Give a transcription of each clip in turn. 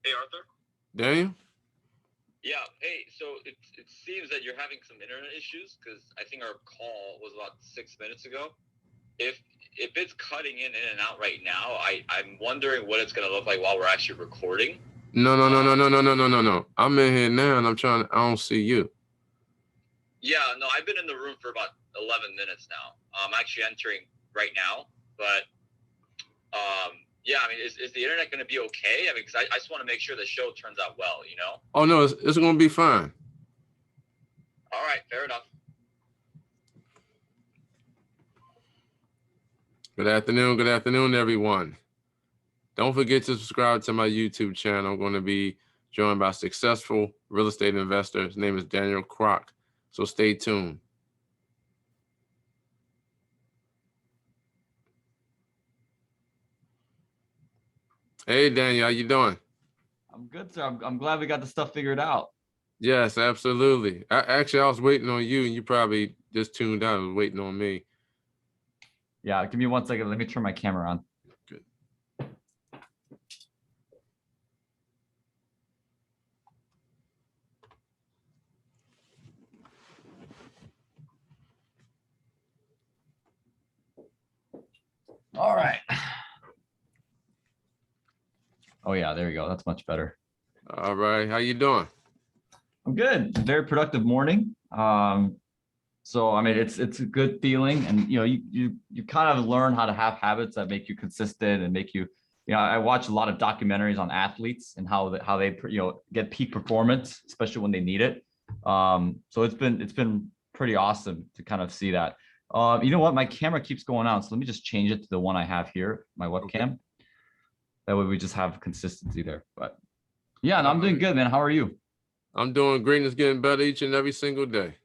Hey, Arthur. Daniel? Yeah. Hey. So it seems that you're having some internet issues because I think our call was about 6 minutes ago. If if it's cutting in and out right now, I'm wondering what it's gonna look like while we're actually recording. No, no, no, no, Um. no, no, no, no, no, no. I'm in here now and I don't see you. Yeah. No, I've been in the room for about 11 minutes now. I'm actually entering right now, but yeah. I mean, is the internet gonna be okay? I mean, because I just want to make sure the show turns out well. You know. Oh, no, it's going to be fine. All right. Fair enough. Good afternoon, everyone. Don't forget to subscribe to my YouTube channel. I'm going to be joined by successful real estate investor. His name is Daniel Kwak. So stay tuned. Hey, Daniel, how you doing? I'm good, sir. I'm glad we got the stuff figured out. Yes, absolutely. I was waiting on you, and you probably just tuned out and was waiting on me. Yeah, give me 1 second. Let me turn my camera on. Good. All right. Oh yeah, there you go. That's much better. All right. How you doing? I'm good. Very productive morning. So I mean, it's a good feeling, and you kind of learn how to have habits that make you consistent and make you. I watch a lot of documentaries on athletes and how they get peak performance, especially when they need it. So it's been pretty awesome to kind of see that. You know what? My camera keeps going out, so let me just change it to the one I have here, my Okay. webcam. That way we just have consistency there. But yeah, no, I'm doing good, man. How are you? I'm doing great and it's getting better each and every single day.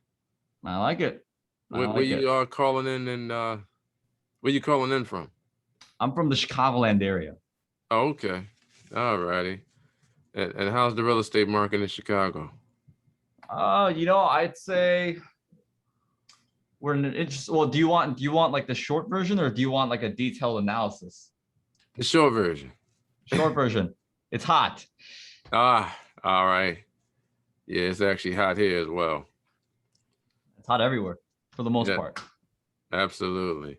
I like it. I Where like you it. are calling in and where you calling in from? I'm from the Chicagoland area. Oh, okay. All righty. And how's the real estate market in Chicago? I'd say we're in an interest. Well, do you want like the short version or do you want like a detailed analysis? The short version. Short version. It's hot. Ah, all right. Yeah, it's actually hot here as well. It's hot everywhere for the most Yeah, part. absolutely.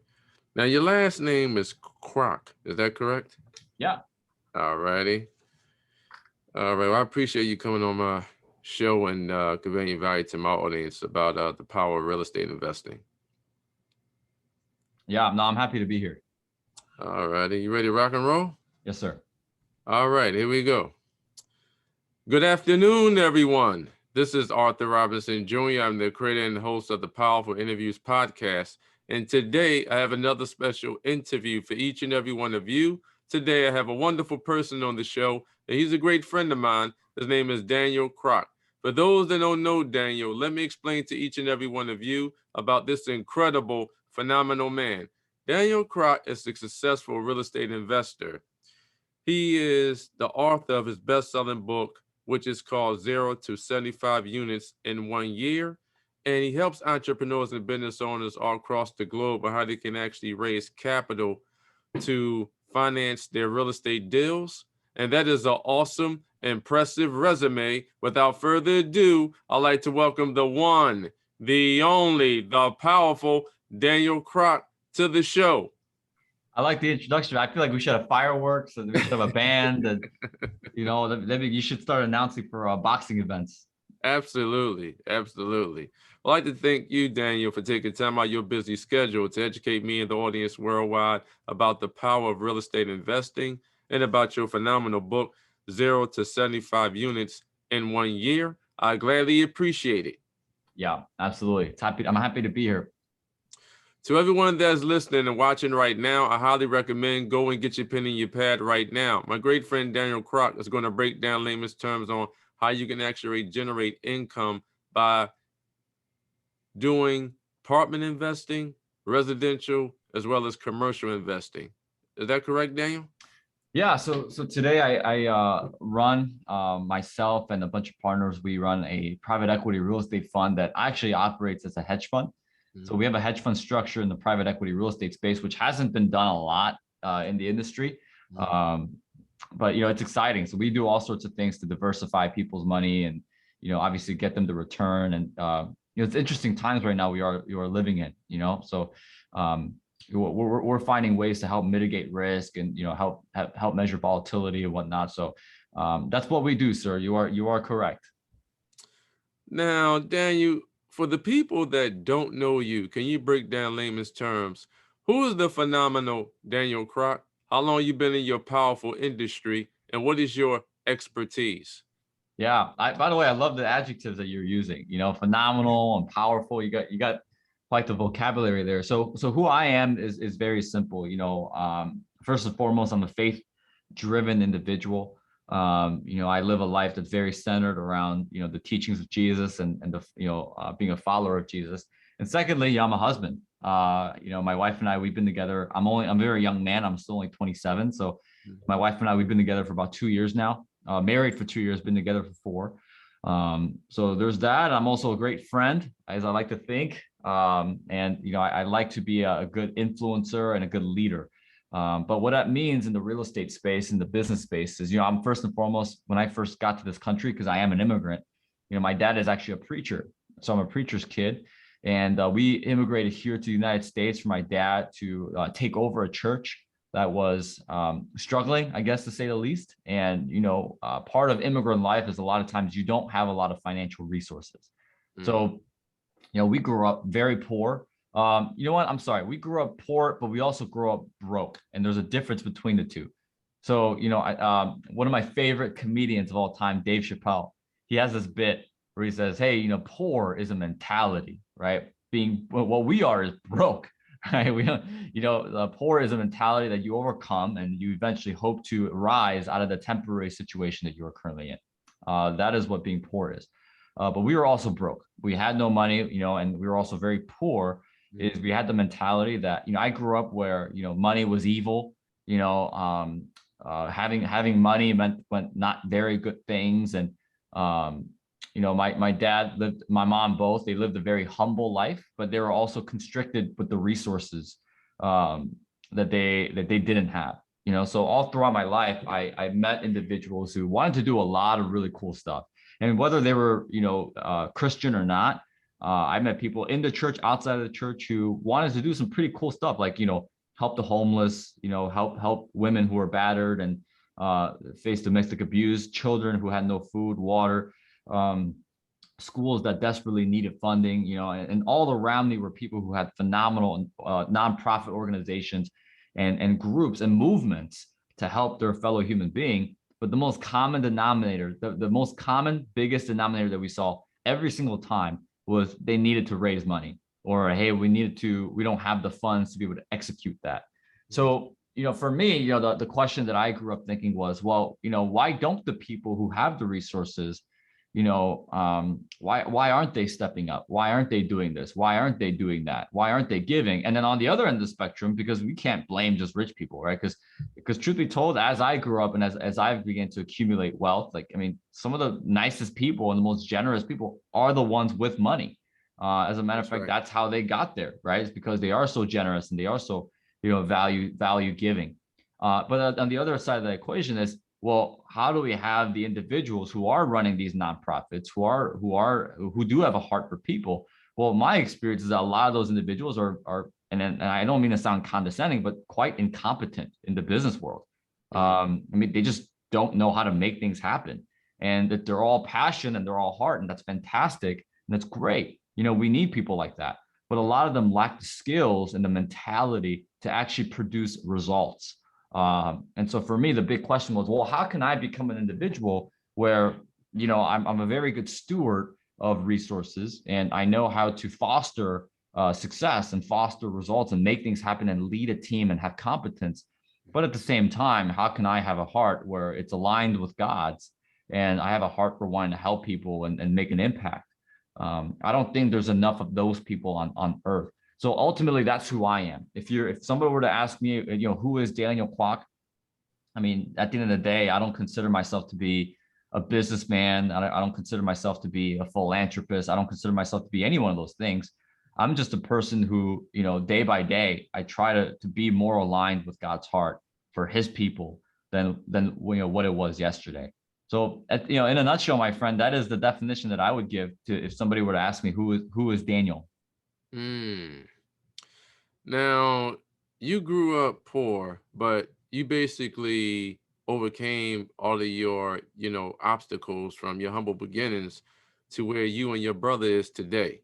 Now your last name is Croc, is that correct? Yeah. All righty. All right. Well, I appreciate you coming on my show and conveying value to my audience about the power of real estate investing. Yeah. No, I'm happy to be here. All righty. You ready to rock and roll? Yes, sir. All right. Here we go. Good afternoon, everyone. This is Arthur Robinson Jr. I'm the creator and host of the Powerful Interviews podcast. And today I have another special interview for each and every one of you. Today I have a wonderful person on the show, and he's a great friend of mine. His name is Daniel Kwak. For those that don't know Daniel, let me explain to each and every one of you about this incredible, phenomenal man. Daniel Kwak is a successful real estate investor. He is the author of his best-selling book, which is called Zero to 75 Units in 1 Year. And he helps entrepreneurs and business owners all across the globe on how they can actually raise capital to finance their real estate deals. And that is an awesome, impressive resume. Without further ado, I'd like to welcome the one, the only, the powerful Daniel Kwak to the show. I like the introduction. I feel like we should have fireworks and we should have a band and maybe you should start announcing for boxing events. Absolutely. Absolutely. I'd like to thank you, Daniel, for taking time out of your busy schedule to educate me and the audience worldwide about the power of real estate investing and about your phenomenal book, Zero to 75 Units in 1 Year. I gladly appreciate it. Yeah, absolutely. I'm happy to be here. To everyone that's listening and watching right now, I highly recommend go and get your pen and your pad right now. My great friend Daniel Kwak is going to break down layman's terms on how you can actually generate income by doing apartment investing, residential, as well as commercial investing. Is that correct, Daniel? Yeah, so today I run myself and a bunch of partners. We run a private equity real estate fund that actually operates as a hedge fund. So we have a hedge fund structure in the private equity real estate space, which hasn't been done a lot in the industry. Um, but it's exciting. So we do all sorts of things to diversify people's money and, obviously get them to return. And, it's interesting times right now you are living in, so we're finding ways to help mitigate risk and, help measure volatility and whatnot. So that's what we do, sir. You are correct. Now, Daniel, for the people that don't know you, can you break down layman's terms? Who is the phenomenal Daniel Kwak? How long you been in your powerful industry, and what is your expertise? Yeah. By the way, I love the adjectives that you're using. Phenomenal and powerful. You got quite the vocabulary there. So who I am is very simple. First and foremost, I'm a faith-driven individual. I live a life that's very centered around the teachings of Jesus and being a follower of Jesus. And secondly, I'm a husband. My wife and I, we've been together. I'm a very young man. I'm still only 27. So my wife and I, we've been together for about 2 years now. Married for 2 years, been together for 4. So there's that. I'm also a great friend, as I like to think. And I like to be a good influencer and a good leader. But what that means in the real estate space, in the business space is, I'm first and foremost, when I first got to this country, because I am an immigrant, my dad is actually a preacher. So I'm a preacher's kid. And we immigrated here to the United States for my dad to take over a church that was struggling, I guess, to say the least. And, part of immigrant life is a lot of times you don't have a lot of financial resources. So, we grew up very poor. You know what? I'm sorry. We grew up poor, but we also grew up broke. And there's a difference between the two. So, one of my favorite comedians of all time, Dave Chappelle, he has this bit where he says, hey, poor is a mentality, right? What we are is broke. Right? The poor is a mentality that you overcome and you eventually hope to rise out of the temporary situation that you are currently in. That is what being poor is. But we were also broke. We had no money, and we were also very poor. Is we had the mentality that, I grew up where, money was evil, having money meant not very good things. And, my dad lived, my mom, both, they lived a very humble life, but they were also constricted with the resources that they didn't have. So all throughout my life, I met individuals who wanted to do a lot of really cool stuff. And whether they were, Christian or not, I met people in the church, outside of the church, who wanted to do some pretty cool stuff, like, help the homeless, help women who are battered and face domestic abuse, children who had no food, water, schools that desperately needed funding, and all around me were people who had phenomenal nonprofit organizations and groups and movements to help their fellow human being. But the most common denominator, the most common, biggest denominator that we saw every single time was they needed to raise money, or, hey, we don't have the funds to be able to execute that. So, for me, the question that I grew up thinking was, well, why don't the people who have the resources, why aren't they stepping up? Why aren't they doing this? Why aren't they doing that? Why aren't they giving? And then on the other end of the spectrum, because we can't blame just rich people, right? Because truth be told, as I grew up and as I began to accumulate wealth, some of the nicest people and the most generous people are the ones with money. As a matter of fact, right. That's how they got there, right? It's because they are so generous and they are so, value giving. But on the other side of the equation is, well, how do we have the individuals who are running these nonprofits, who do have a heart for people? Well, my experience is that a lot of those individuals are and I don't mean to sound condescending, but quite incompetent in the business world. They just don't know how to make things happen, and that they're all passion and they're all heart, and that's fantastic and that's great. We need people like that, but a lot of them lack the skills and the mentality to actually produce results. And so for me, the big question was, well, how can I become an individual where, I'm a very good steward of resources and I know how to foster success and foster results and make things happen and lead a team and have competence. But at the same time, how can I have a heart where it's aligned with God's and I have a heart for wanting to help people and make an impact? I don't think there's enough of those people on earth. So ultimately, that's who I am. If somebody were to ask me, who is Daniel Kwak? At the end of the day, I don't consider myself to be a businessman. I don't consider myself to be a philanthropist. I don't consider myself to be any one of those things. I'm just a person who, day by day, I try to be more aligned with God's heart for his people than what it was yesterday. So in a nutshell, my friend, that is the definition that I would give to if somebody were to ask me who is Daniel. Now, you grew up poor, but you basically overcame all of your, obstacles from your humble beginnings to where you and your brother is today.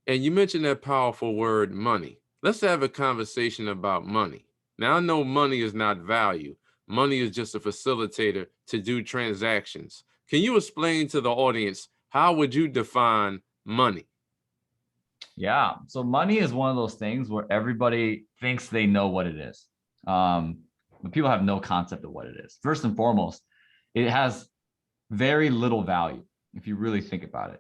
And you mentioned that powerful word, money. Let's have a conversation about money. Now, I know money is not value. Money is just a facilitator to do transactions. Can you explain to the audience, how would you define money? Yeah. So money is one of those things where everybody thinks they know what it is. But people have no concept of what it is. First and foremost, it has very little value if you really think about it.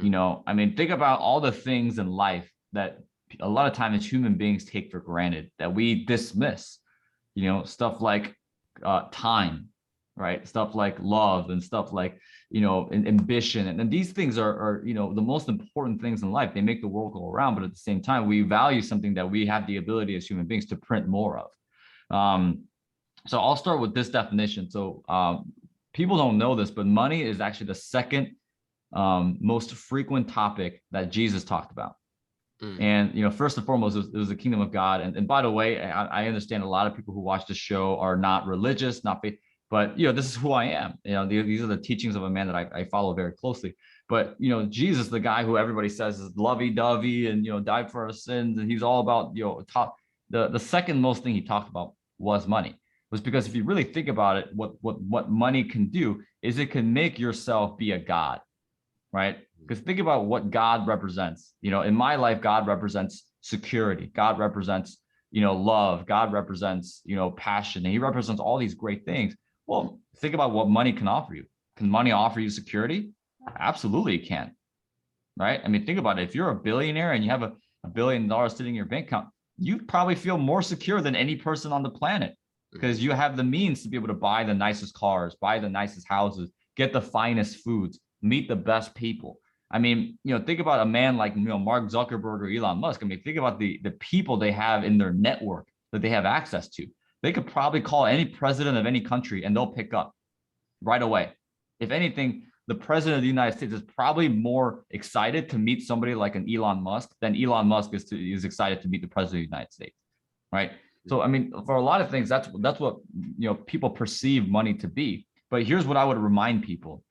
Think about all the things in life that a lot of times human beings take for granted that we dismiss, stuff like time, right? Stuff like love and stuff like, ambition. And these things are, the most important things in life. They make the world go around, but at the same time, we value something that we have the ability as human beings to print more of. So I'll start with this definition. So people don't know this, but money is actually the second most frequent topic that Jesus talked about. And, first and foremost, it was the kingdom of God. And by the way, I understand a lot of people who watch the show are not religious, not faith, but, this is who I am. These are the teachings of a man that I follow very closely. But, Jesus, the guy who everybody says is lovey-dovey and, died for our sins. And he's all about, the second most thing he talked about was money. Was because if you really think about it, what money can do is it can make yourself be a god, right? Because think about what God represents. In my life, God represents security. God represents, love. God represents, passion. And he represents all these great things. Well, think about what money can offer you. Can money offer you security? Absolutely it can, right? Think about it. If you're a billionaire and you have $1 billion sitting in your bank account, you probably feel more secure than any person on the planet because you have the means to be able to buy the nicest cars, buy the nicest houses, get the finest foods, meet the best people. Think about a man like, Mark Zuckerberg or Elon Musk. Think about the people they have in their network that they have access to. They could probably call any president of any country and they'll pick up right away. If anything, the president of the United States is probably more excited to meet somebody like an Elon Musk than Elon Musk is excited to meet the president of the United States, right? So, for a lot of things, that's what, people perceive money to be. But here's what I would remind people.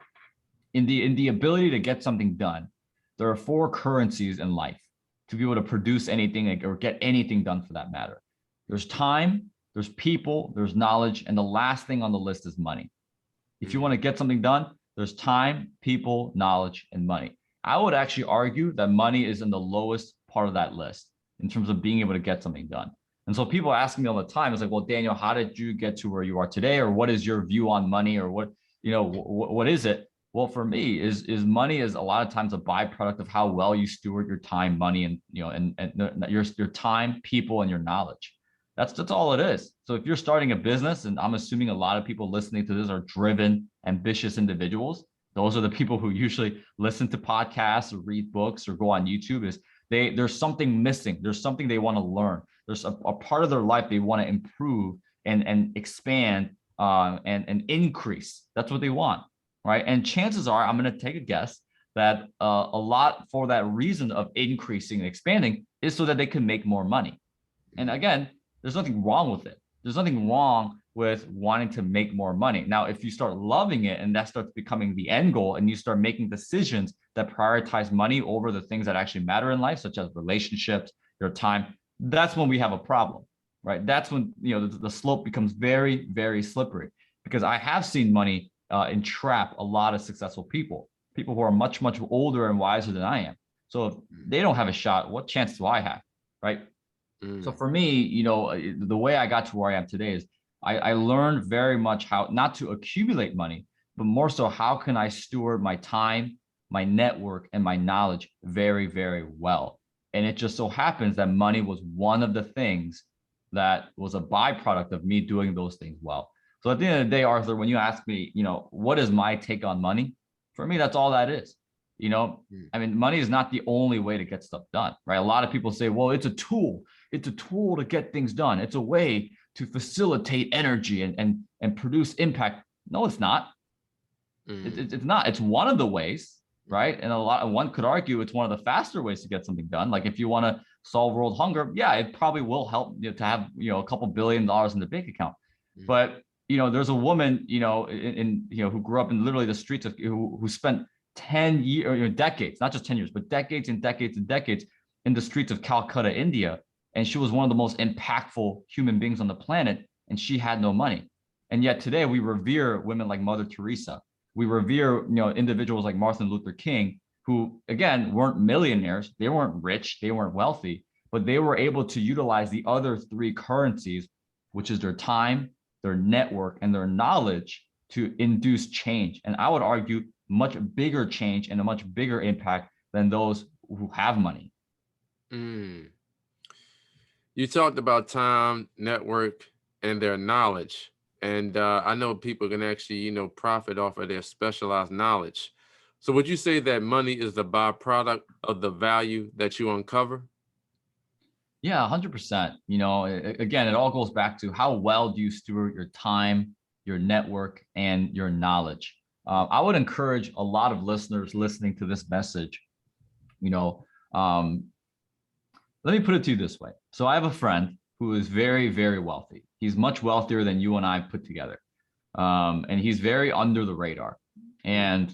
In the ability to get something done, there are 4 currencies in life to be able to produce anything or get anything done for that matter. There's time, there's people, there's knowledge, and the last thing on the list is money. If you want to get something done, there's time, people, knowledge, and money. I would actually argue that money is in the lowest part of that list in terms of being able to get something done. And so people ask me all the time, it's like, well, Daniel, how did you get to where you are today? Or what is your view on money? Or what is it? Well, for me, is money is a lot of times a byproduct of how well you steward your time, money, and your time, people, and your knowledge. That's all it is. So if you're starting a business, and I'm assuming a lot of people listening to this are driven, ambitious individuals, those are the people who usually listen to podcasts or read books or go on YouTube. There's something missing. There's something they want to learn. There's a part of their life they want to improve and expand and increase. That's what they want. Right. And chances are, I'm going to take a guess that a lot for that reason of increasing and expanding is so that they can make more money. And again, there's nothing wrong with it. There's nothing wrong with wanting to make more money. Now, if you start loving it and that starts becoming the end goal and you start making decisions that prioritize money over the things that actually matter in life, such as relationships, your time, that's when we have a problem, right? That's when, the slope becomes very, very slippery, because I have seen money entrap a lot of successful people who are much, much older and wiser than I am. So if they don't have a shot, what chance do I have, right? So for me, the way I got to where I am today is I learned very much how not to accumulate money, but more so how can I steward my time, my network, and my knowledge very, very well. And it just so happens that money was one of the things that was a byproduct of me doing those things well. So at the end of the day, Arthur, when you ask me, what is my take on money? For me, that's all that is. Money is not the only way to get stuff done, right? A lot of people say, well, it's a tool. It's a tool to get things done. It's a way to facilitate energy and produce impact. No, it's not. It's not. It's one of the ways, right? And one could argue it's one of the faster ways to get something done. Like if you want to solve world hunger, yeah, it probably will help to have a couple $1 billion in the bank account. But there's a woman in who grew up in literally the streets of who spent 10 years, decades, not just 10 years, but decades and decades and decades in the streets of Calcutta, India. And she was one of the most impactful human beings on the planet, and she had no money. And yet today we revere women like Mother Teresa. We revere, individuals like Martin Luther King, who again weren't millionaires, they weren't rich, they weren't wealthy, but they were able to utilize the other three currencies, which is their time, their network, and their knowledge to induce change. And I would argue much bigger change and a much bigger impact than those who have money. You talked about time, network, and their knowledge. And I know people can actually, profit off of their specialized knowledge. So would you say that money is the byproduct of the value that you uncover? Yeah, 100%. Again, it all goes back to how well do you steward your time, your network, and your knowledge. I would encourage a lot of listeners listening to this message, let me put it to you this way. So I have a friend who is very, very wealthy. He's much wealthier than you and I put together. And he's very under the radar. And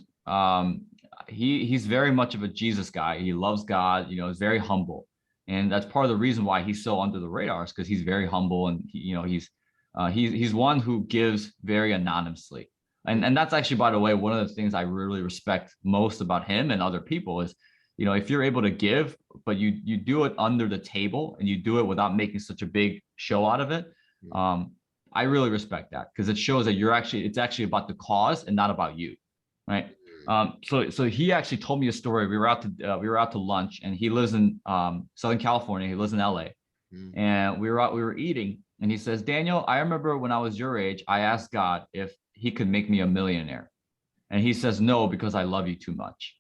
he's very much of a Jesus guy. He loves God, is very humble. And that's part of the reason why he's so under the radar, is because he's very humble, and he's one who gives very anonymously. And that's actually, by the way, one of the things I really respect most about him and other people is, if you're able to give, but you do it under the table and you do it without making such a big show out of it. I really respect that, because it shows that it's actually about the cause and not about you. Right. So he actually told me a story. We were out to lunch, and he lives in Southern California. He lives in LA. And we were eating, and he says, Daniel, I remember when I was your age, I asked God if he could make me a millionaire. And he says, no, because I love you too much.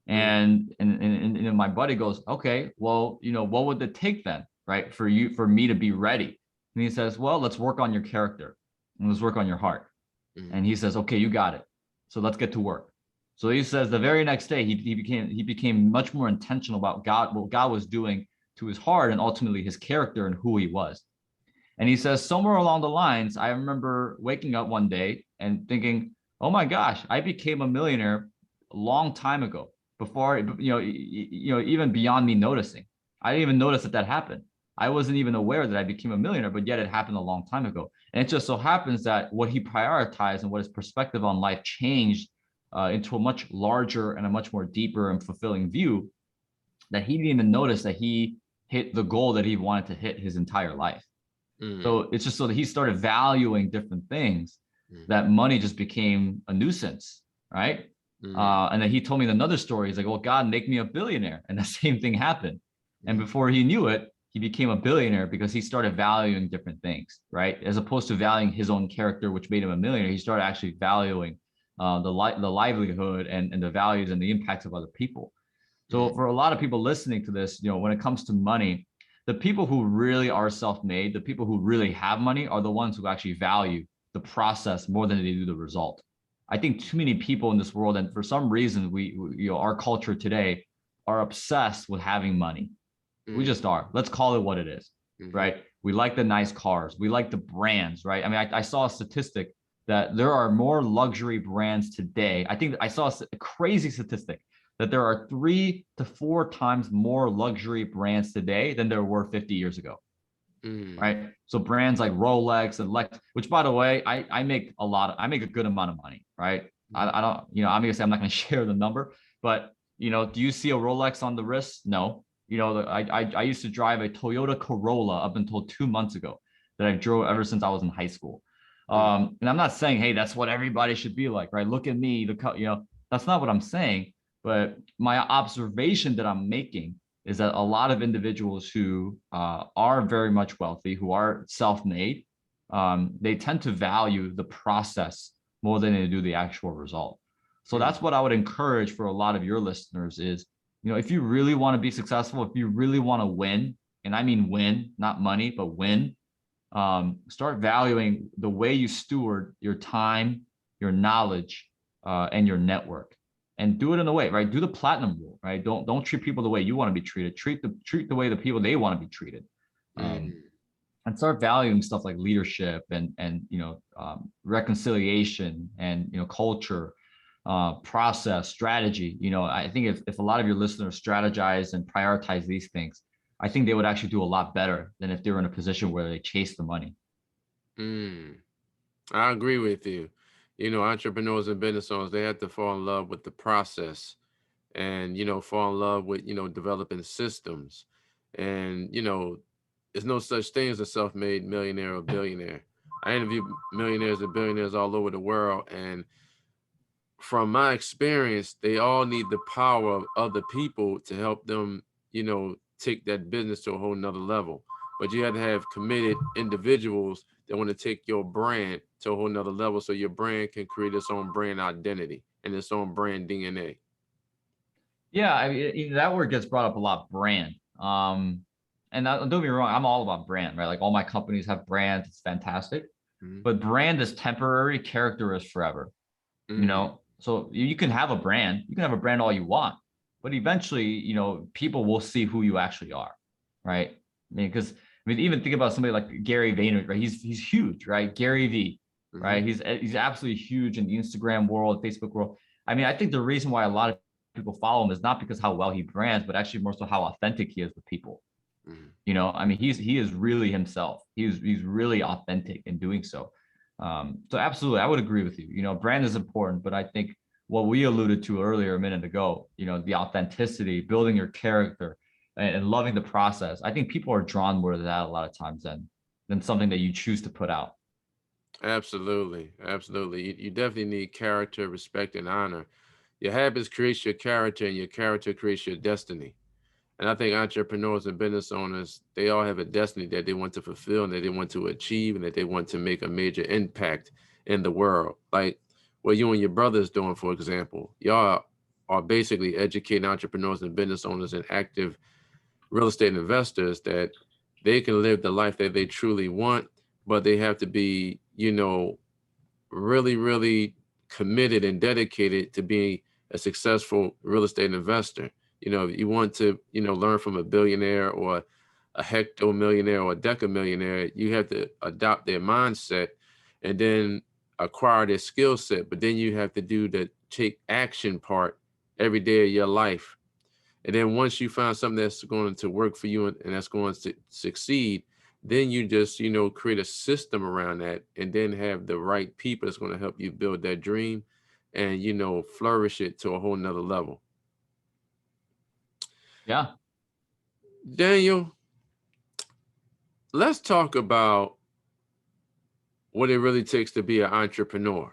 And my buddy goes, okay, well, what would it take then, right, for me to be ready? And he says, well, let's work on your character and let's work on your heart. And he says, okay, you got it. So let's get to work. So he says the very next day he became much more intentional about what God was doing to his heart and ultimately his character and who he was. And he says somewhere along the lines, I remember waking up one day and thinking, oh my gosh, I became a millionaire a long time ago, before, even beyond me noticing. I didn't even notice that happened. I wasn't even aware that I became a millionaire, but yet it happened a long time ago. And it just so happens that what he prioritized and what his perspective on life changed into a much larger and a much more deeper and fulfilling view, that he didn't even notice that he hit the goal that he wanted to hit his entire life. So it's just so that he started valuing different things, that money just became a nuisance, right? And then he told me another story. He's like, well, God, make me a billionaire. And the same thing happened. And before he knew it, he became a billionaire because he started valuing different things, right? As opposed to valuing his own character, which made him a millionaire, he started actually valuing the livelihood and the values and the impacts of other people. So for a lot of people listening to this, when it comes to money, the people who really are self-made, the people who really have money, are the ones who actually value the process more than they do the result. I think too many people in this world, and for some reason, our culture today, are obsessed with having money. We just are. Let's call it what it is, right? We like the nice cars. We like the brands, right? I mean, I saw a statistic that there are more luxury brands today. I think I saw a crazy statistic that there are 3 to 4 times more luxury brands today than there were 50 years ago. Right. So brands like Rolex and Lex, which, by the way, I make a good amount of money, right? I don't, obviously I'm not going to share the number, but, do you see a Rolex on the wrist? No. I used to drive a Toyota Corolla up until 2 months ago, that I drove ever since I was in high school. And I'm not saying, hey, that's what everybody should be like, right? Look at me, that's not what I'm saying. But my observation that I'm making is that a lot of individuals who are very much wealthy, who are self-made, they tend to value the process more than they do the actual result. So that's what I would encourage for a lot of your listeners is, if you really want to be successful, if you really want to win, and I mean win, not money, but win, start valuing the way you steward your time, your knowledge, and your network, and do it in a way, right? Do the platinum rule, right? Don't treat people the way you want to be treated. Treat the way the people they want to be treated. And start valuing stuff like leadership and reconciliation and culture, process, strategy. I think if a lot of your listeners strategize and prioritize these things, I think they would actually do a lot better than if they were in a position where they chase the money. I agree with you. Entrepreneurs and business owners, they have to fall in love with the process and, fall in love with, developing systems. And, there's no such thing as a self-made millionaire or billionaire. I interview millionaires and billionaires all over the world. And from my experience, they all need the power of other people to help them, take that business to a whole nother level. But you have to have committed individuals that want to take your brand to a whole nother level so your brand can create its own brand identity and its own brand DNA. Yeah, I mean, that word gets brought up a lot, brand. And don't get me wrong, I'm all about brand, right? Like all my companies have brands, it's fantastic. But brand is temporary, character is forever. So you can have a brand, all you want, but eventually, people will see who you actually are, right? I mean, because even think about somebody like Gary Vaynerchuk, right? He's huge, right? Gary V, right? He's absolutely huge in the Instagram world, Facebook world. I mean, I think the reason why a lot of people follow him is not because how well he brands, but actually more so how authentic he is with people. I mean, he is really himself. He's really authentic in doing so. So absolutely, I would agree with you. Brand is important, but I think what we alluded to earlier a minute ago, the authenticity, building your character, and loving the process. I think people are drawn more to that a lot of times than something that you choose to put out. Absolutely. You definitely need character, respect, and honor. Your habits create your character, and your character creates your destiny. And I think entrepreneurs and business owners, they all have a destiny that they want to fulfill and that they want to achieve and that they want to make a major impact in the world. Like what you and your brother is doing, for example. Y'all are basically educating entrepreneurs and business owners and active real estate investors that they can live the life that they truly want, but they have to be, really, really committed and dedicated to being a successful real estate investor. If you want to, learn from a billionaire or a hecto-millionaire or a deca-millionaire, you have to adopt their mindset and then acquire their skill set. But then you have to do the take action part every day of your life. And then once you find something that's going to work for you and that's going to succeed, then you just, create a system around that and then have the right people that's going to help you build that dream and, flourish it to a whole nother level. Yeah. Daniel, let's talk about what it really takes to be an entrepreneur.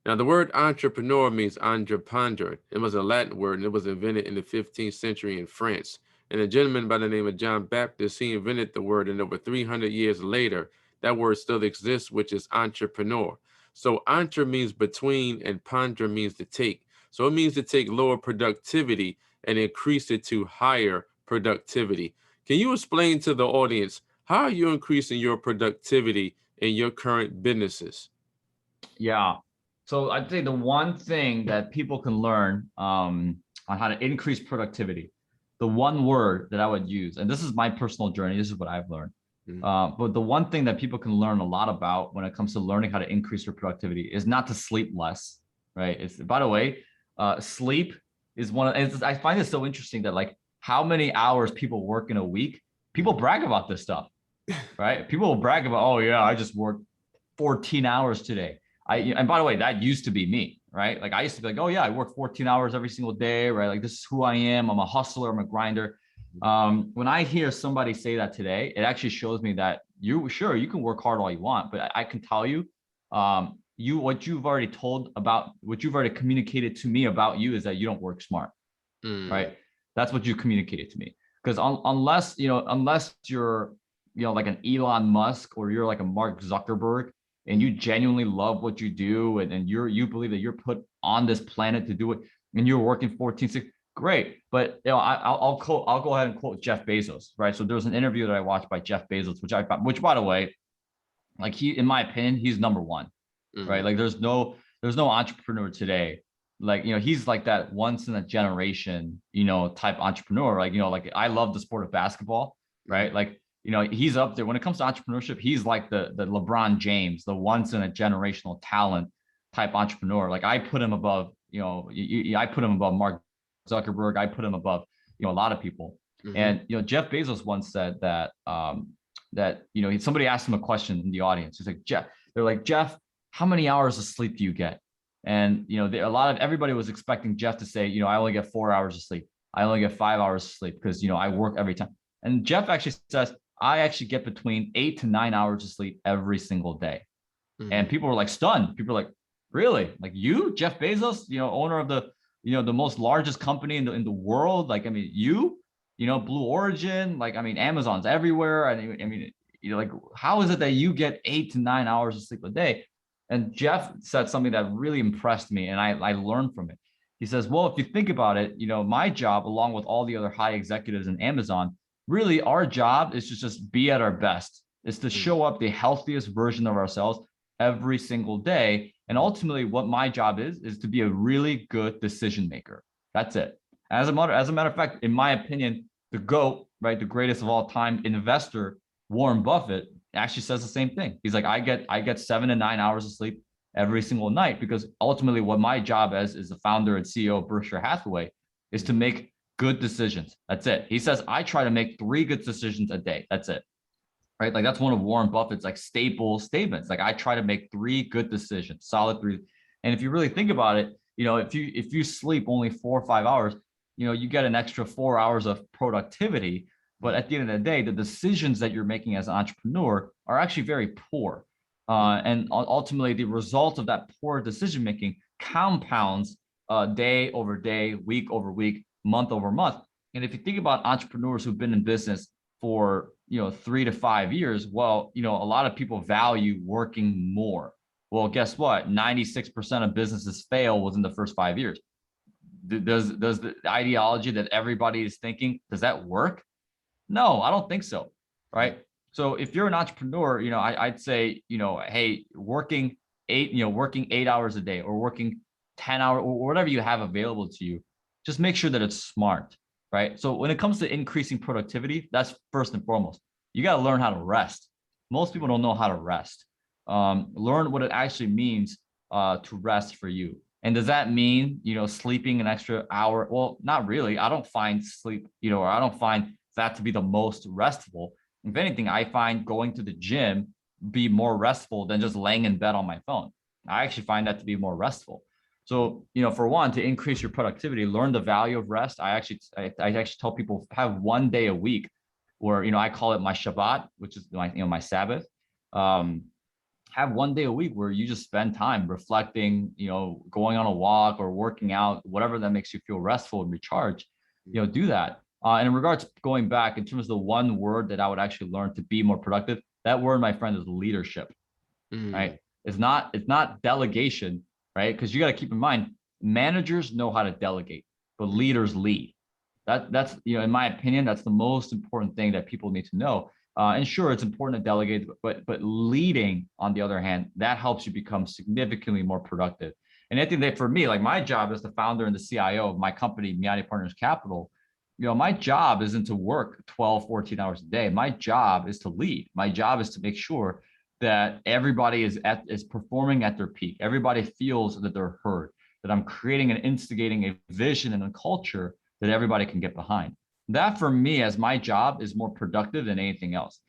Now, the word entrepreneur means entreprendre. It was a Latin word, and it was invented in the 15th century in France. And a gentleman by the name of John Baptist, he invented the word, and over 300 years later, that word still exists, which is entrepreneur. So entre means between, and ponder means to take. So it means to take lower productivity and increase it to higher productivity. Can you explain to the audience, how are you increasing your productivity in your current businesses? Yeah. So I'd say the one thing that people can learn on how to increase productivity, the one word that I would use, and this is my personal journey, this is what I've learned. But the one thing that people can learn a lot about when it comes to learning how to increase your productivity is not to sleep less, right? It's, by the way, sleep is I find it so interesting that like how many hours people work in a week, people brag about this stuff, right? People will brag about, oh yeah, I just worked 14 hours today. And by the way, that used to be me, right? Like I used to be like, oh yeah, I work 14 hours every single day, right? Like this is who I am. I'm a hustler, I'm a grinder. When I hear somebody say that today, it actually shows me that you can work hard all you want, but I can tell you, what you've already communicated to me about you is that you don't work smart, right? That's what you communicated to me. Because unless you're, like an Elon Musk or you're like a Mark Zuckerberg, and you genuinely love what you do, and you believe that you're put on this planet to do it, and you're working 14-6, great. But I'll go ahead and quote Jeff Bezos, right? So there was an interview that I watched by Jeff Bezos, which by the way, like in my opinion, he's number one, right? Like there's no entrepreneur today. Like, he's like that once in a generation, type entrepreneur. Like, like I love the sport of basketball, right? Like, he's up there when it comes to entrepreneurship. He's like the LeBron James, the once in a generational talent type entrepreneur. Like I put him above, I put him above Mark Zuckerberg. I put him above, a lot of people. And, Jeff Bezos once said that, somebody asked him a question in the audience. He's like, they're like, Jeff, how many hours of sleep do you get? And, everybody was expecting Jeff to say, I only get 4 hours of sleep. I only get 5 hours of sleep because, I work every time. And Jeff actually says, I actually get between 8 to 9 hours of sleep every single day. And people were like stunned. People were like, really? Like you, Jeff Bezos, owner of the, the most largest company in the world. Like, I mean, Blue Origin, like, I mean, Amazon's everywhere. I mean, like, how is it that you get 8 to 9 hours of sleep a day? And Jeff said something that really impressed me, and I learned from it. He says, well, if you think about it, my job, along with all the other high executives in Amazon, really our job is to just be at our best. It's to show up the healthiest version of ourselves every single day. And ultimately, what my job is to be a really good decision maker. That's it. As a matter of fact, in my opinion, the GOAT, right, the greatest of all time investor, Warren Buffett, actually says the same thing. He's like, I get 7 to 9 hours of sleep every single night, because ultimately what my job as the founder and CEO of Berkshire Hathaway is to make good decisions. That's it. He says, I try to make 3 good decisions a day. That's it. Right? Like that's one of Warren Buffett's like staple statements. Like I try to make 3 good decisions, solid 3. And if you really think about it, if you sleep only 4 or 5 hours, you get an extra 4 hours of productivity. But at the end of the day, the decisions that you're making as an entrepreneur are actually very poor. And ultimately, the result of that poor decision making compounds day over day, week over week, month over month. And if you think about entrepreneurs who've been in business for 3 to 5 years, well, a lot of people value working more. Well, guess what? 96% of businesses fail within the first 5 years. Does the ideology that everybody is thinking, does that work? No, I don't think so. Right. So if you're an entrepreneur, I'd say, hey, working 8 hours a day or working 10 hours or whatever you have available to you, just make sure that it's smart. Right. So when it comes to increasing productivity, that's first and foremost. You got to learn how to rest. Most people don't know how to rest. Learn what it actually means to rest for you. And does that mean, sleeping an extra hour? Well, not really. I don't find sleep, or I don't find that to be the most restful. If anything, I find going to the gym be more restful than just laying in bed on my phone. I actually find that to be more restful. So, for one, to increase your productivity, learn the value of rest. I actually tell people have 1 day a week where, I call it my Shabbat, which is my Sabbath. Have 1 day a week where you just spend time reflecting, going on a walk or working out, whatever that makes you feel restful and recharged, do that. And in regards to going back, in terms of the one word that I would actually learn to be more productive, that word, my friend, is leadership, right? It's not delegation, right? Because you got to keep in mind, managers know how to delegate, but leaders lead. That's in my opinion, that's the most important thing that people need to know. And sure, it's important to delegate, but leading, on the other hand, that helps you become significantly more productive. And I think that for me, like my job as the founder and the CIO of my company, Millionaire Partners Capital, my job isn't to work 12, 14 hours a day. My job is to lead. My job is to make sure that everybody is performing at their peak. Everybody feels that they're heard, that I'm creating and instigating a vision and a culture that everybody can get behind. That for me, as my job, is more productive than anything else.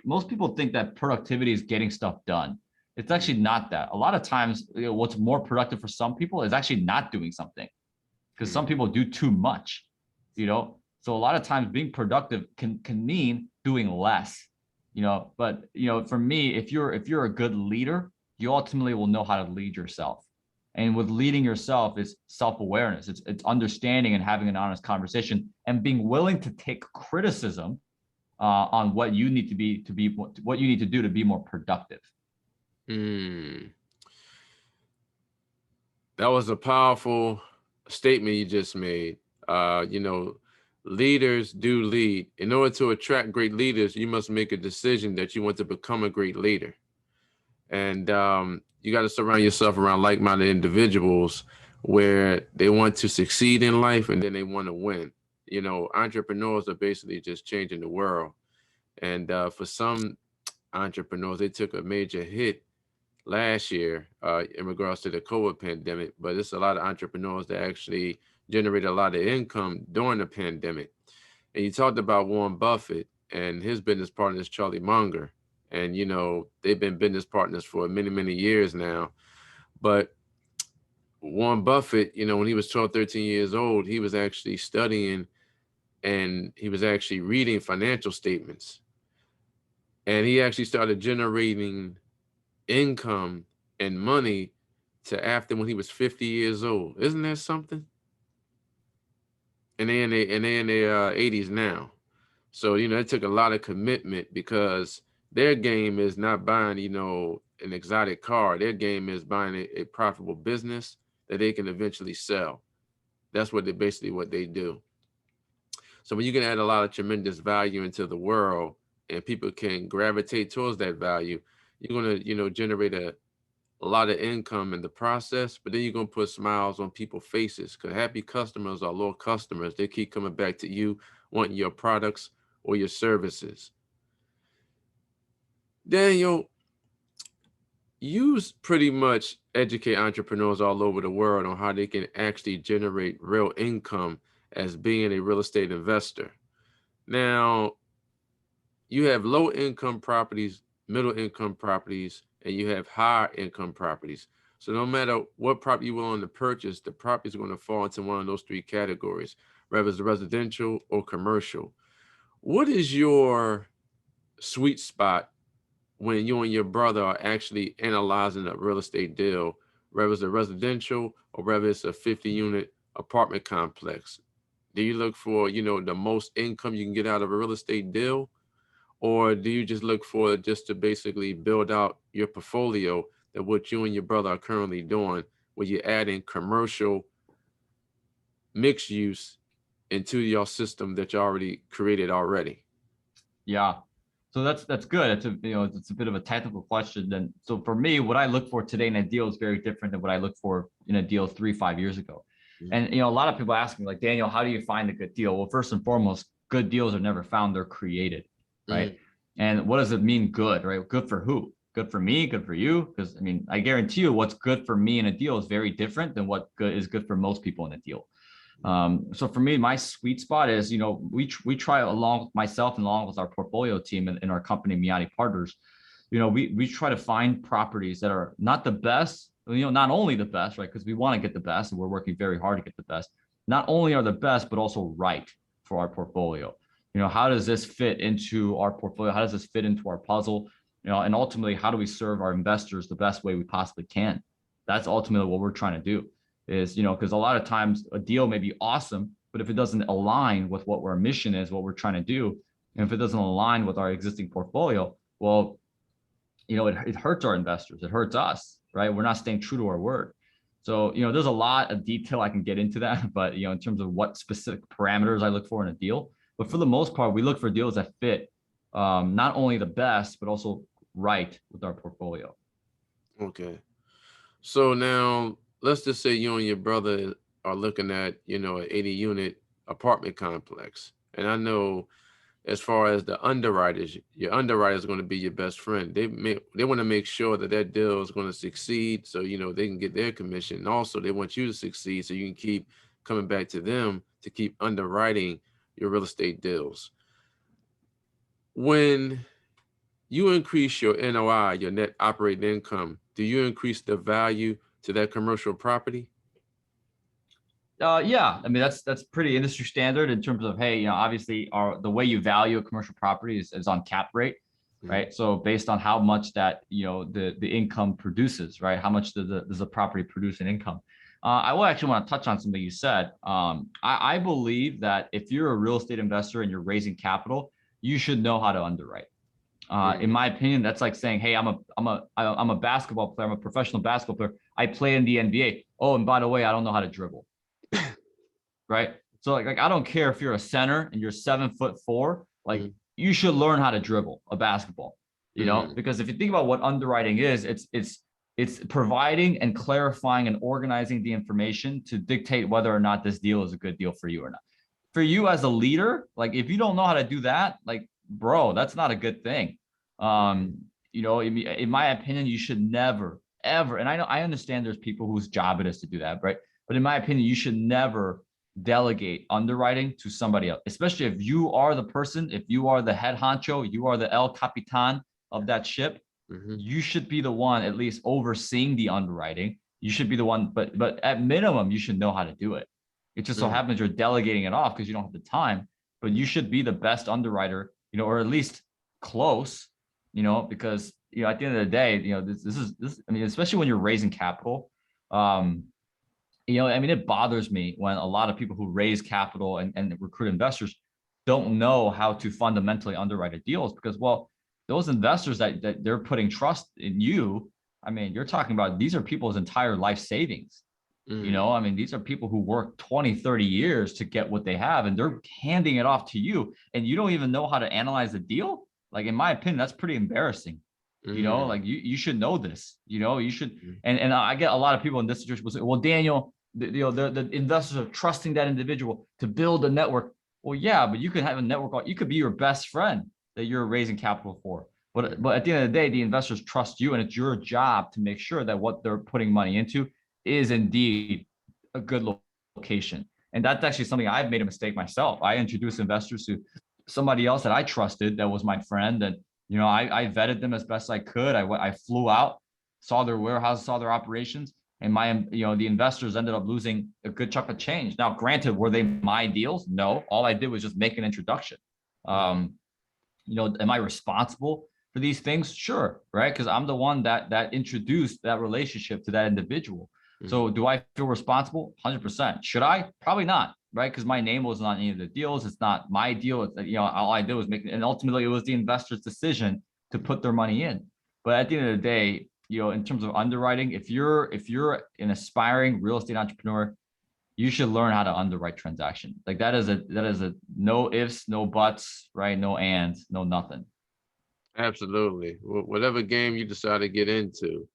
Most people think that productivity is getting stuff done. It's actually not that. A lot of times, what's more productive for some people is actually not doing something, because some people do too much. So a lot of times being productive can mean doing less. But for me, if you're a good leader, you ultimately will know how to lead yourself. And with leading yourself is self-awareness. It's understanding and having an honest conversation and being willing to take criticism on what you need to do to be more productive. That was a powerful statement you just made. Leaders do lead. In order to attract great leaders, you must make a decision that you want to become a great leader. And you got to surround yourself around like-minded individuals where they want to succeed in life and then they want to win. You know, entrepreneurs are basically just changing the world. And for some entrepreneurs, they took a major hit last year in regards to the COVID pandemic, but it's a lot of entrepreneurs that actually generated a lot of income during the pandemic. And you talked about Warren Buffett and his business partner is Charlie Munger. And, you know, they've been business partners for many, many years now. But Warren Buffett, you know, when he was 12, 13 years old, he was actually studying and he was actually reading financial statements. And he actually started generating income and money to after when he was 50 years old. Isn't that something? And they in their 80s now. So, you know, it took a lot of commitment because their game is not buying, you know, an exotic car. Their game is buying a profitable business that they can eventually sell. That's what they basically what they do. So when you can add a lot of tremendous value into the world and people can gravitate towards that value, you're going to, you know, generate a lot of income in the process, but then you're going to put smiles on people's faces because happy customers are loyal customers. They keep coming back to you, wanting your products or your services. Daniel, you pretty much educate entrepreneurs all over the world on how they can actually generate real income as being a real estate investor. Now, you have low income properties, middle income properties, and you have higher income properties. So no matter what property you're willing to purchase, the property is going to fall into one of those three categories, whether it's residential or commercial. What is your sweet spot when you and your brother are actually analyzing a real estate deal, whether it's a residential or whether it's a 50-unit apartment complex? Do you look for, you know, the most income you can get out of a real estate deal? Or do you just look for just to basically build out your portfolio that what you and your brother are currently doing, where you're adding commercial mixed use into your system that you already created already? Yeah. So that's good. It's it's a bit of a technical question. And so for me, what I look for today in a deal is very different than what I look for in a deal 3-5 years ago. And a lot of people ask me like, Daniel, how do you find a good deal? Well, first and foremost, good deals are never found, they're created, right? And what does it mean good, right? Good for who? Good for me, good for you? Because I mean, I guarantee you what's good for me in a deal is very different than what is good for most people in a deal. So for me, my sweet spot is, we try along with myself and along with our portfolio team in our company, Miati Partners, we try to find properties that are not the best, not only the best, right? Because we want to get the best and we're working very hard to get the best. Not only are the best, but also right for our portfolio. How does this fit into our portfolio? How does this fit into our puzzle? And ultimately, how do we serve our investors the best way we possibly can? That's ultimately what we're trying to do. Is, because a lot of times a deal may be awesome, but if it doesn't align with what our mission is, what we're trying to do, and if it doesn't align with our existing portfolio, well, it hurts our investors, it hurts us, right? We're not staying true to our word. So, there's a lot of detail I can get into that, but, in terms of what specific parameters I look for in a deal, but for the most part, we look for deals that fit not only the best, but also right with our portfolio. Okay. So now let's just say you and your brother are looking at, an 80-unit apartment complex. And I know as far as the underwriters, your underwriter is going to be your best friend. They want to make sure that that deal is going to succeed so, they can get their commission. And also they want you to succeed so you can keep coming back to them to keep underwriting your real estate deals. When you increase your NOI, your net operating income, do you increase the value to that commercial property? Yeah, I mean that's pretty industry standard in terms of, hey, obviously the way you value a commercial property is on cap rate, right? So based on how much that the income produces, right? How much does the property produce in income? I will actually want to touch on something you said. I believe that if you're a real estate investor and you're raising capital, you should know how to underwrite. In my opinion, that's like saying, hey, I'm a basketball player. I'm a professional basketball player. I play in the NBA. Oh, and by the way, I don't know how to dribble. Right. So like I don't care if you're a center and you're 7'4", like you should learn how to dribble a basketball. you know, because if you think about what underwriting is, it's providing and clarifying and organizing the information to dictate whether or not this deal is a good deal for you or not. For you as a leader, like if you don't know how to do that, like, bro, that's not a good thing. You know, in my opinion, you should never, ever, and I understand there's people whose job it is to do that, right? But in my opinion, you should never delegate underwriting to somebody else, especially if you are the person, if you are the head honcho, you are the El Capitan of that ship. You should be the one at least overseeing the underwriting. You should be the one, but at minimum, you should know how to do it. It just so happens you're delegating it off because you don't have the time, but you should be the best underwriter, you know, or at least close, you know, because, you know, at the end of the day, you know, this, I mean, especially when you're raising capital, you know, I mean, it bothers me when a lot of people who raise capital and recruit investors don't know how to fundamentally underwrite deals because, well, those investors that they're putting trust in you, I mean, you're talking about, these are people's entire life savings. You know, I mean, these are people who work 20, 30 years to get what they have, and they're handing it off to you, and you don't even know how to analyze the deal. Like, in my opinion, that's pretty embarrassing. You know, like you should know this, you know, you should. And I get a lot of people in this situation will say, well, Daniel, you know, the investors are trusting that individual to build a network. Well, yeah, but you could have a network. You could be your best friend that you're raising capital for. But at the end of the day, the investors trust you, and it's your job to make sure that what they're putting money into is indeed a good location. And that's actually something I've made a mistake myself. I introduced investors to somebody else that I trusted that was my friend. And, you know, I vetted them as best I could. I flew out, saw their warehouse, saw their operations, and you know, the investors ended up losing a good chunk of change. Now, granted, were they my deals? No, all I did was just make an introduction. You know, am I responsible for these things? Sure, right? Because I'm the one that introduced that relationship to that individual. So do I feel responsible? 100%. Should I? Probably not, right? Because my name wasn't on any of the deals. It's not my deal. It's, you know, all I did was make, and ultimately it was the investor's decision to put their money in. But at the end of the day, you know, in terms of underwriting, if you're an aspiring real estate entrepreneur, you should learn how to underwrite transaction. Like that is a no ifs, no buts, right? No ands, no nothing. Absolutely. Whatever game you decide to get into,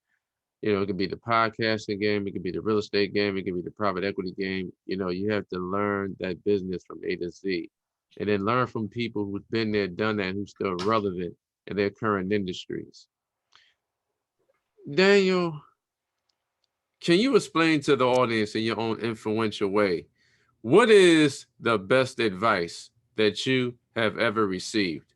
you know, it could be the podcasting game, it could be the real estate game, it could be the private equity game. You know, you have to learn that business from A to Z, and then learn from people who've been there, done that, and who's still relevant in their current industries. Daniel, can you explain to the audience in your own influential way, what is the best advice that you have ever received?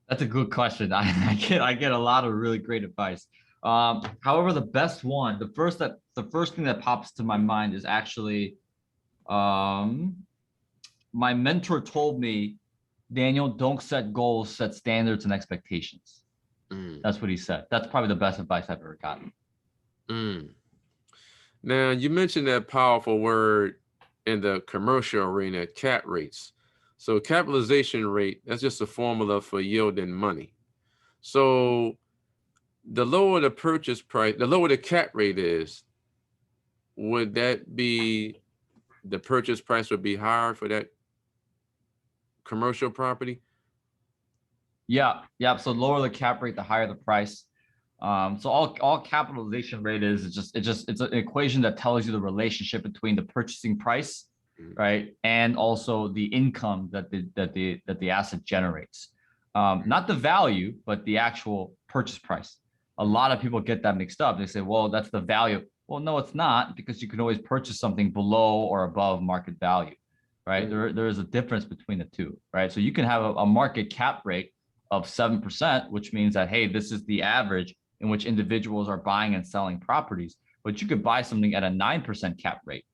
That's a good question. I get a lot of really great advice. However, the best one, the first thing that pops to my mind is actually, my mentor told me, Daniel, don't set goals, set standards and expectations. That's what he said. That's probably the best advice I've ever gotten. Now, you mentioned that powerful word in the commercial arena, cap rates. So capitalization rate, that's just a formula for yielding money. So the lower the purchase price, the lower the cap rate is, would that be the purchase price would be higher for that commercial property? Yeah. So lower the cap rate, the higher the price. So all capitalization rate is it's an equation that tells you the relationship between the purchasing price, right, and also the income that the asset generates. Not the value, but the actual purchase price. A lot of people get that mixed up. They say, well, that's the value. Well, no, it's not, because you can always purchase something below or above market value, right? There is a difference between the two, right? So you can have a market cap rate of 7%, which means that, hey, this is the average in which individuals are buying and selling properties, but you could buy something at a 9% cap rate,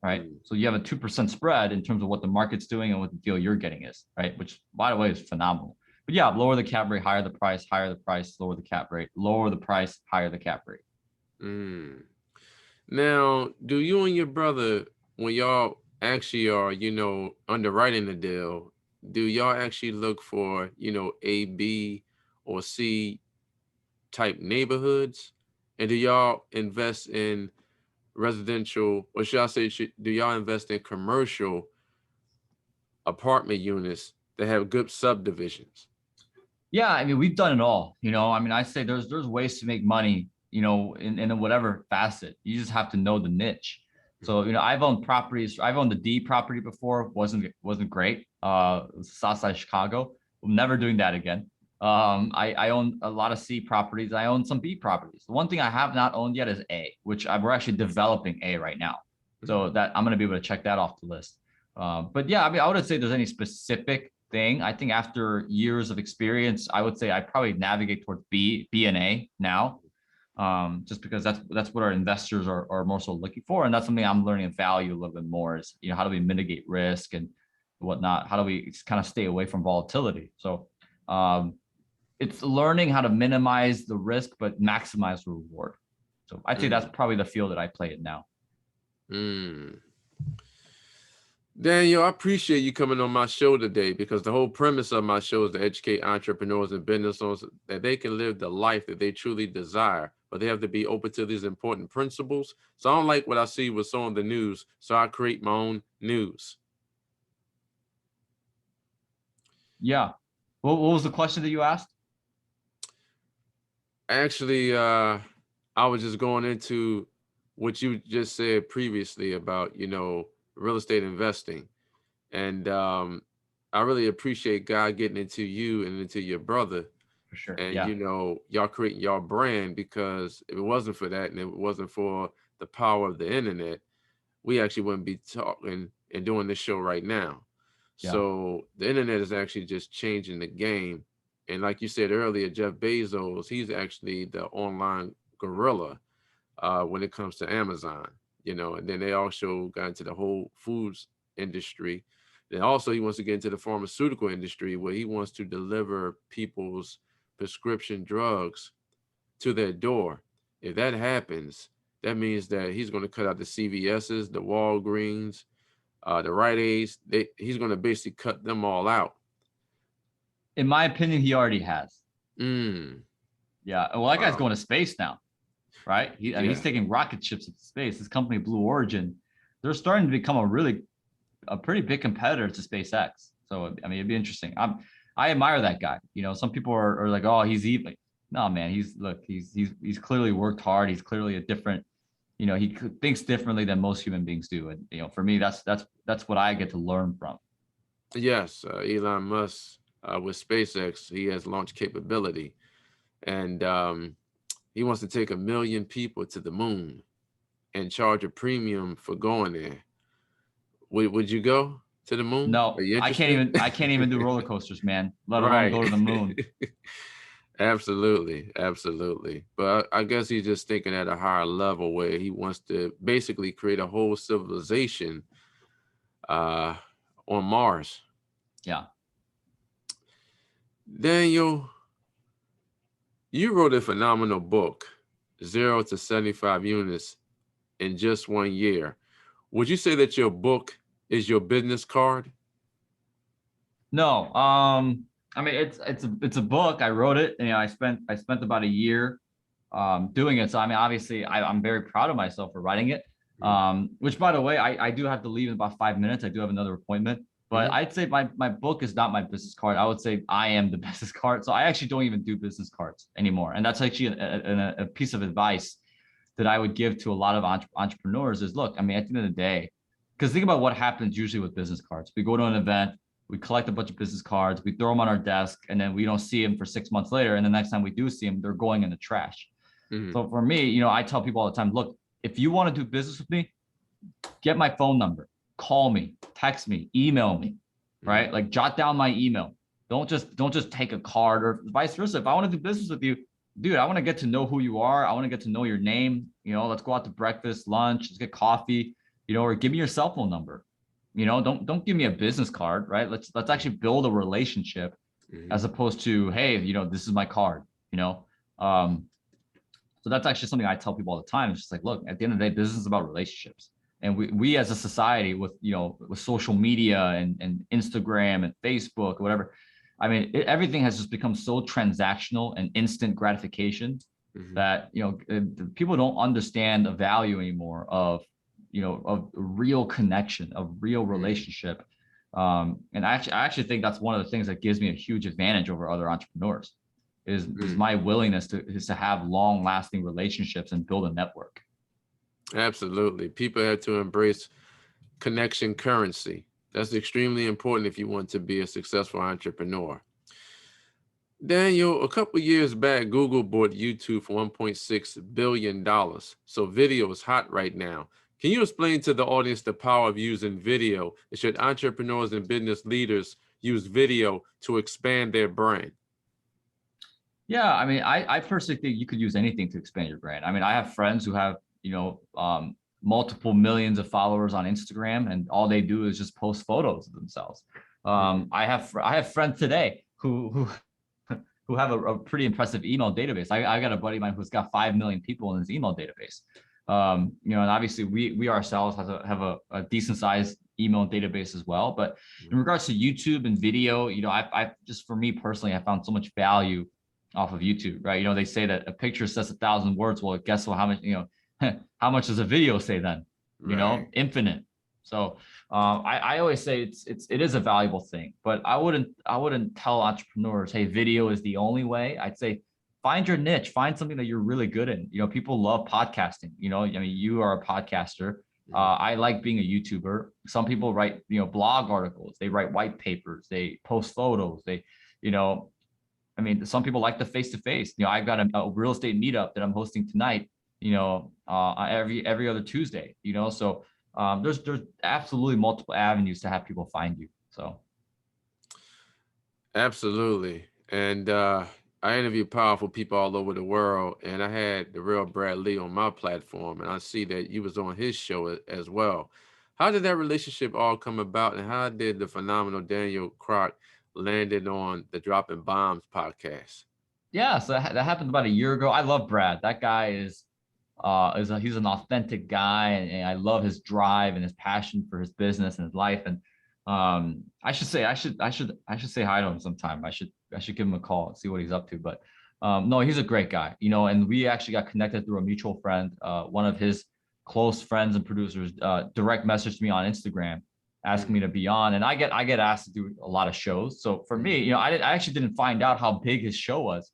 right? So you have a 2% spread in terms of what the market's doing and what the deal you're getting is, right? Which, by the way, is phenomenal. But yeah, lower the cap rate, higher the price, lower the cap rate, lower the price, higher the cap rate. Now, do you and your brother, when y'all actually are, you know, underwriting the deal, do y'all actually look for, you know, A, B, or C type neighborhoods? And do y'all invest in residential, or should I say, do y'all invest in commercial apartment units that have good subdivisions? Yeah, I mean, we've done it all. I mean, I say there's ways to make money, in whatever facet. You just have to know the niche. So, I've owned properties. I've owned the D property before. Wasn't great. It was Southside Chicago. I'm never doing that again. I own a lot of C properties. I own some B properties. The one thing I have not owned yet is A, which we're actually developing A right now. So that I'm going to be able to check that off the list. But yeah, I mean, I wouldn't say there's any specific thing. I think after years of experience, I would say I probably navigate towards B and A now, just because that's what our investors are more so looking for, and that's something I'm learning and value a little bit more. Is how do we mitigate risk and whatnot? How do we kind of stay away from volatility? So it's learning how to minimize the risk but maximize the reward. So I'd say that's probably the field that I play in now. Daniel, I appreciate you coming on my show today, because the whole premise of my show is to educate entrepreneurs and business owners that they can live the life that they truly desire, but they have to be open to these important principles. So I don't like what I see with some of the news, so I create my own news. Yeah. What was the question that you asked? Actually, I was just going into what you just said previously about, real estate investing. And I really appreciate God getting into you and into your brother. For sure. And, Yeah. y'all creating your brand, because if it wasn't for that and it wasn't for the power of the internet, we actually wouldn't be talking and doing this show right now. Yeah. So the internet is actually just changing the game. And like you said earlier, Jeff Bezos, he's actually the online gorilla when it comes to Amazon, and then they also got into the whole foods industry. Then also he wants to get into the pharmaceutical industry, where he wants to deliver people's prescription drugs to their door. If that happens, that means that he's going to cut out the CVS's, the Walgreens, the Rite Aids. He's going to basically cut them all out. In my opinion, he already has. Yeah. Well, that guy's going to space now, right? He's taking rocket ships into space. His company, Blue Origin, they're starting to become a pretty big competitor to SpaceX. So, I mean, it'd be interesting. I admire that guy. Some people are like, oh, he's evil. No, man, he's clearly worked hard. He's clearly a different, he thinks differently than most human beings do. And, for me, that's what I get to learn from. Yes. Elon Musk, with SpaceX, he has launch capability, and he wants to take 1 million people to the moon and charge a premium for going there. Would you go to the moon? No, I can't even do roller coasters, man, let alone go to the moon. Absolutely. But I guess he's just thinking at a higher level, where he wants to basically create a whole civilization on Mars. Yeah. Daniel, you wrote a phenomenal book, 0 to 75 units in just 1 year. Would you say that your book is your business card? No. I mean, it's a book. I wrote it, and I spent about a year doing it. So I mean, obviously, I'm very proud of myself for writing it. Which, by the way, I do have to leave in about 5 minutes. I do have another appointment. But I'd say my book is not my business card. I would say I am the business card. So I actually don't even do business cards anymore. And that's actually a piece of advice that I would give to a lot of entrepreneurs is, look, I mean, at the end of the day, because think about what happens usually with business cards. We go to an event, we collect a bunch of business cards, we throw them on our desk, and then we don't see them for 6 months later. And the next time we do see them, they're going in the trash. So for me, I tell people all the time, look, if you want to do business with me, get my phone number. Call me, text me, email me, right? Like, jot down my email. Don't just take a card, or vice versa. If I want to do business with you, dude, I want to get to know who you are. I want to get to know your name. Let's go out to breakfast, lunch, let's get coffee, or give me your cell phone number. Don't give me a business card, right? Let's actually build a relationship as opposed to, hey, this is my card, So that's actually something I tell people all the time. It's just like, look, at the end of the day, business is about relationships. And we as a society with social media and Instagram and Facebook or whatever, I mean, everything has just become so transactional and instant gratification that people don't understand the value anymore of a real connection, a real relationship. And I actually think that's one of the things that gives me a huge advantage over other entrepreneurs is my willingness to have long lasting relationships and build a network. Absolutely. People have to embrace connection currency. That's extremely important if you want to be a successful entrepreneur. Daniel, a couple years back, Google bought YouTube for $1.6 billion. So video is hot right now. Can you explain to the audience the power of using video? And should entrepreneurs and business leaders use video to expand their brand? Yeah, I mean, I personally think you could use anything to expand your brand. I mean, I have friends who have, multiple millions of followers on Instagram, and all they do is just post photos of themselves. I have friends today who have a pretty impressive email database. I got a buddy of mine who's got 5 million people in his email database. And obviously we ourselves have a decent sized email database as well. But in regards to YouTube and video, I just, for me personally, I found so much value off of YouTube, right? They say that a picture says 1,000 words. Well, guess what? How much, how much does a video say then? Infinite. So I always say it is a valuable thing, but I wouldn't tell entrepreneurs, hey, video is the only way. I'd say find your niche, find something that you're really good in. People love podcasting. I mean, you are a podcaster. I like being a YouTuber. Some people write, blog articles. They write white papers. They post photos. I mean, some people like the face-to-face. I've got a real estate meetup that I'm hosting tonight. Every other Tuesday. So there's absolutely multiple avenues to have people find you. So absolutely. And I interview powerful people all over the world, and I had the real Brad Lee on my platform, and I see that you was on his show as well. How did that relationship all come about, and how did the phenomenal Daniel Kwak landed on the Dropping Bombs podcast? Yeah, so that happened about a year ago. I love Brad. That guy he's an authentic guy, and I love his drive and his passion for his business and his life. And I should say hi to him sometime. I should give him a call and see what he's up to. But no, he's a great guy, and we actually got connected through a mutual friend. One of his close friends and producers direct messaged me on Instagram asking me to be on, and I get asked to do a lot of shows. So for me, I actually didn't find out how big his show was.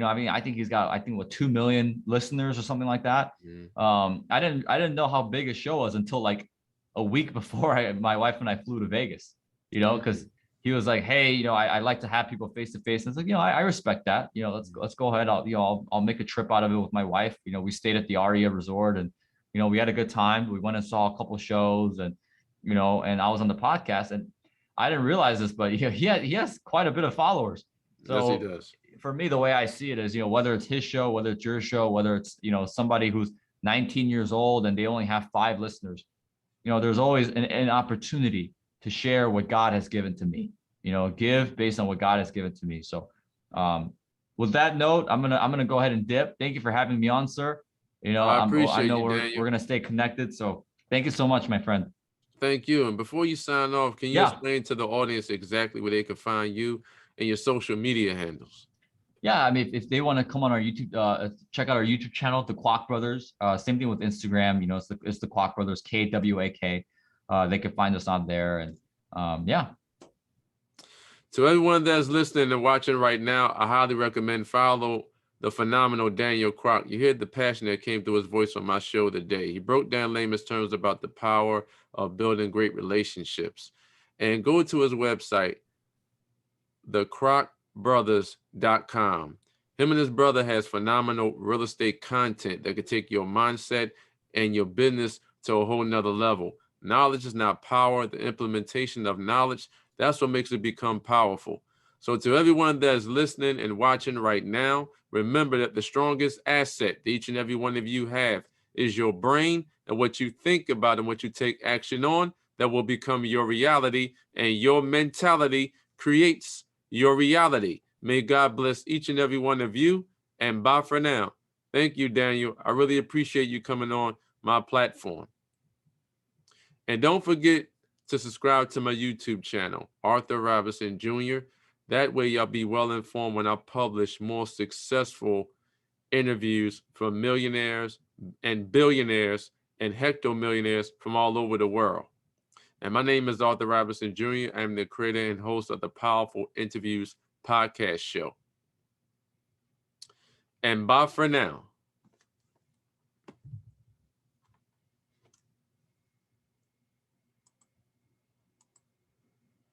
I mean, I think he's got, 2 million listeners or something like that. I didn't know how big his show was until like a week before my wife and I flew to Vegas, because he was like, hey, I like to have people face to face. And it's like, I respect that. Let's go ahead. I'll make a trip out of it with my wife. We stayed at the Aria Resort, and we had a good time. We went and saw a couple of shows, and and I was on the podcast, and I didn't realize this, but he has quite a bit of followers. So yes, he does. For me, the way I see it is, whether it's his show, whether it's your show, whether it's, somebody who's 19 years old and they only have 5 listeners, there's always an opportunity to share what God has given to me, give based on what God has given to me. So with that note, I'm going to go ahead and dip. Thank you for having me on, sir. I appreciate you, we're going to stay connected. So thank you so much, my friend. Thank you. And before you sign off, can you explain to the audience exactly where they can find you and your social media handles? Yeah, I mean, if they want to come on our YouTube, check out our YouTube channel, the Kwak Brothers. Same thing with Instagram. It's the Kwak Brothers, KWAK. They can find us on there, and yeah. To everyone that's listening and watching right now, I highly recommend follow the phenomenal Daniel Kwak. You hear the passion that came through his voice on my show today. He broke down layman's terms about the power of building great relationships. And go to his website, thekwakbrothers.com. Him and his brother has phenomenal real estate content that could take your mindset and your business to a whole nother level. Knowledge is not power. The implementation of knowledge, that's what makes it become powerful. So to everyone that's listening and watching right now, remember that the strongest asset that each and every one of you have is your brain, and what you think about and what you take action on, that will become your reality, and your mentality creates your reality. May God bless each and every one of you, and bye for now. Thank you, Daniel. I really appreciate you coming on my platform. And don't forget to subscribe to my YouTube channel, Arthur Robinson Jr. That way y'all be well informed when I publish more successful interviews from millionaires and billionaires and hectomillionaires from all over the world. And my name is Arthur Robinson Jr. I'm the creator and host of the Powerful Interviews podcast show. And bye for now.